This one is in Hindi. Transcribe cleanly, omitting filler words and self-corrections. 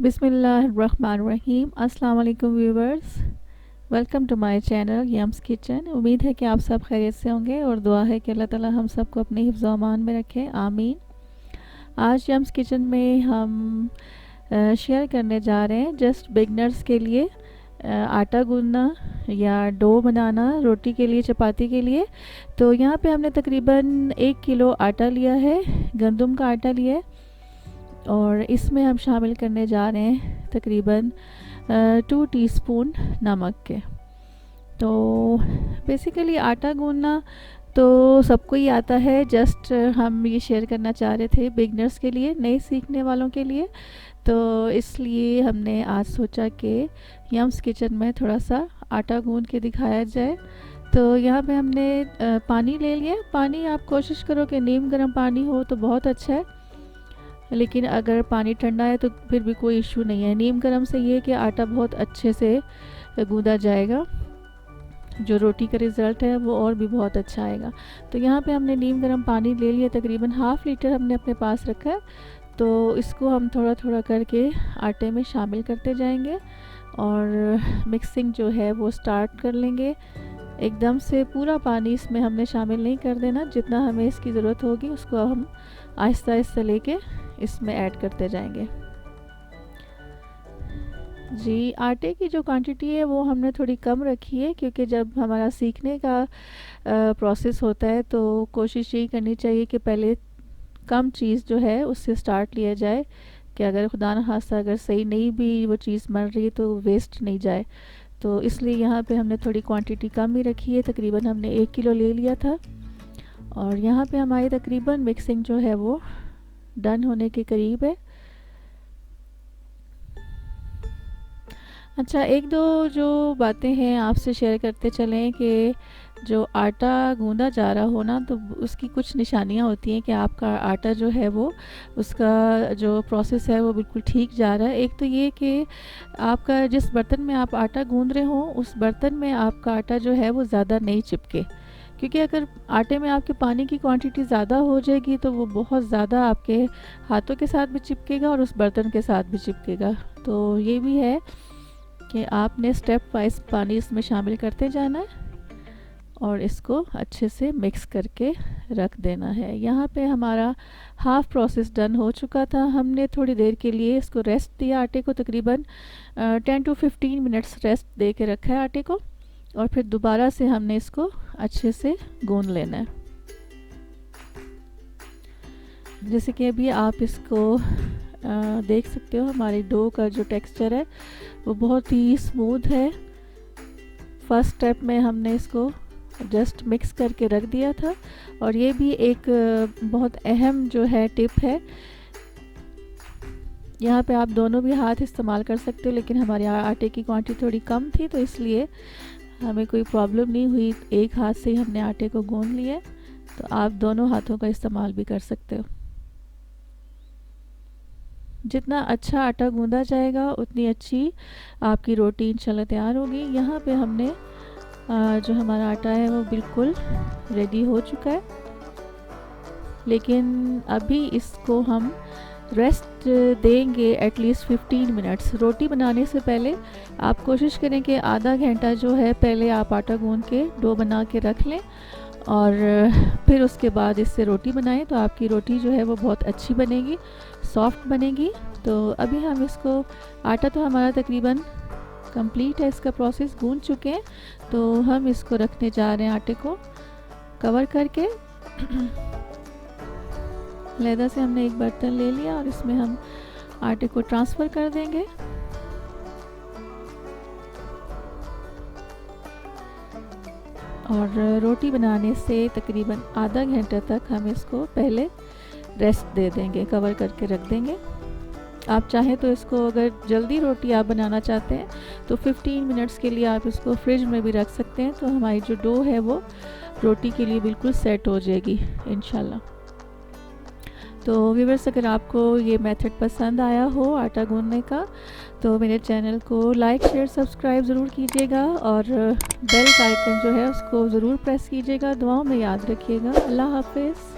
बिस्मिल्लाहिर्रहमानिर्रहीम। अस्सलाम वालेकुम viewers, welcome to my channel Yums kitchen. उम्मीद है कि आप सब खैरियत से होंगे और दुआ है कि अल्लाह ताला हम सबको अपने हिफ्ज़ व अमान में रखे, आमीन। आज यम्स किचन में हम शेयर करने जा रहे हैं जस्ट बिगनर्स के लिए आटा गूंदना या डो बनाना रोटी के लिए, चपाती के लिए। तो यहाँ पे हमने तकरीबन 1 किलो आटा लिया है, गंदम का आटा लिया है, और इसमें हम शामिल करने जा रहे हैं तकरीबन 2 टीस्पून नमक के। तो बेसिकली आटा गूंदना तो सबको ही आता है, जस्ट हम ये शेयर करना चाह रहे थे बिगनर्स के लिए, नए सीखने वालों के लिए। तो इसलिए हमने आज सोचा कि यम्स किचन में थोड़ा सा आटा गूंद के दिखाया जाए। तो यहाँ पे हमने पानी ले लिया। पानी आप कोशिश करो कि नीम गर्म पानी हो तो बहुत अच्छा है, लेकिन अगर पानी ठंडा है तो फिर भी कोई इशू नहीं है। नीम गर्म से ये कि आटा बहुत अच्छे से गूंदा जाएगा, जो रोटी का रिज़ल्ट है वो और भी बहुत अच्छा आएगा। तो यहाँ पे हमने नीम गर्म पानी ले लिया, तकरीबन ½ लीटर हमने अपने पास रखा है। तो इसको हम थोड़ा थोड़ा करके आटे में शामिल करते जाएंगे और मिक्सिंग जो है वो स्टार्ट कर लेंगे। एकदम से पूरा पानी इसमें हमने शामिल नहीं कर देना, जितना हमें इसकी ज़रूरत होगी उसको हम आहिस्ता आहिस्ता लेके इसमें ऐड करते जाएंगे। जी, आटे की जो क्वांटिटी है वो हमने थोड़ी कम रखी है, क्योंकि जब हमारा सीखने का प्रोसेस होता है तो कोशिश यही करनी चाहिए कि पहले कम चीज़ जो है उससे स्टार्ट लिया जाए, कि अगर खुदा न खास्ता अगर सही नहीं भी वो चीज़ बन रही है तो वेस्ट नहीं जाए। तो इसलिए यहाँ पे हमने थोड़ी क्वांटिटी कम ही रखी है, तकरीबन हमने 1 किलो ले लिया था। और यहाँ पे हमारी तकरीबन मिक्सिंग जो है वो डन होने के करीब है। अच्छा, एक दो जो बातें हैं आपसे शेयर करते चलें कि जो आटा गूंदा जा रहा हो ना, तो उसकी कुछ निशानियां होती हैं कि आपका आटा जो है वो, उसका जो प्रोसेस है वो बिल्कुल ठीक जा रहा है। एक तो ये कि आपका जिस बर्तन में आप आटा गूंद रहे हो उस बर्तन में आपका आटा जो है वो ज़्यादा नहीं चिपके, क्योंकि अगर आटे में आपके पानी की क्वांटिटी ज़्यादा हो जाएगी तो वो बहुत ज़्यादा आपके हाथों के साथ भी चिपकेगा और उस बर्तन के साथ भी चिपकेगा। तो ये भी है कि आपने स्टेप वाइज पानी इसमें शामिल करते जाना है और इसको अच्छे से मिक्स करके रख देना है। यहाँ पे हमारा हाफ प्रोसेस डन हो चुका था। हमने थोड़ी देर के लिए इसको रेस्ट दिया, आटे को तकरीबन 10 to 15 मिनट्स रेस्ट दे के रखा है आटे को, और फिर दोबारा से हमने इसको अच्छे से गूंद लेना है। जैसे कि अभी आप इसको देख सकते हो, हमारी डो का जो टेक्सचर है वो बहुत ही स्मूथ है। फर्स्ट स्टेप में हमने इसको जस्ट मिक्स करके रख दिया था, और ये भी एक बहुत अहम जो है टिप है। यहाँ पे आप दोनों भी हाथ इस्तेमाल कर सकते हो, लेकिन हमारे आटे की क्वांटिटी थोड़ी कम थी तो इसलिए हमें कोई प्रॉब्लम नहीं हुई। एक हाथ से ही हमने आटे को गूंद लिया, तो आप दोनों हाथों का इस्तेमाल भी कर सकते हो। जितना अच्छा आटा गूंदा जाएगा उतनी अच्छी आपकी रोटी इंशाल्लाह तैयार होगी। यहाँ पे हमने जो हमारा आटा है वो बिल्कुल रेडी हो चुका है, लेकिन अभी इसको हम रेस्ट देंगे एटलीस्ट 15 मिनट्स। रोटी बनाने से पहले आप कोशिश करें कि आधा घंटा जो है पहले आप आटा गूंद के डो बना के रख लें, और फिर उसके बाद इससे रोटी बनाएं तो आपकी रोटी जो है वो बहुत अच्छी बनेगी, सॉफ्ट बनेगी। तो अभी हम इसको, आटा तो हमारा तकरीबन कंप्लीट है, इसका प्रोसेस गूंद चुके हैं। तो हम इसको रखने जा रहे हैं आटे को कवर करके। लैदा से हमने एक बर्तन ले लिया और इसमें हम आटे को ट्रांसफ़र कर देंगे। और रोटी बनाने से तकरीबन आधा घंटे तक हम इसको पहले रेस्ट दे देंगे, कवर करके रख देंगे। आप चाहें तो इसको, अगर जल्दी रोटी आप बनाना चाहते हैं तो 15 मिनट्स के लिए आप इसको फ्रिज में भी रख सकते हैं, तो हमारी जो डो है वो रोटी के लिए बिल्कुल सेट हो जाएगी इंशाल्लाह। तो व्यूअर्स, अगर आपको ये मेथड पसंद आया हो आटा गूंदने का, तो मेरे चैनल को लाइक, शेयर, सब्सक्राइब ज़रूर कीजिएगा, और बेल का आइकन जो है उसको ज़रूर प्रेस कीजिएगा। दुआओं में याद रखिएगा। अल्लाह हाफिज़।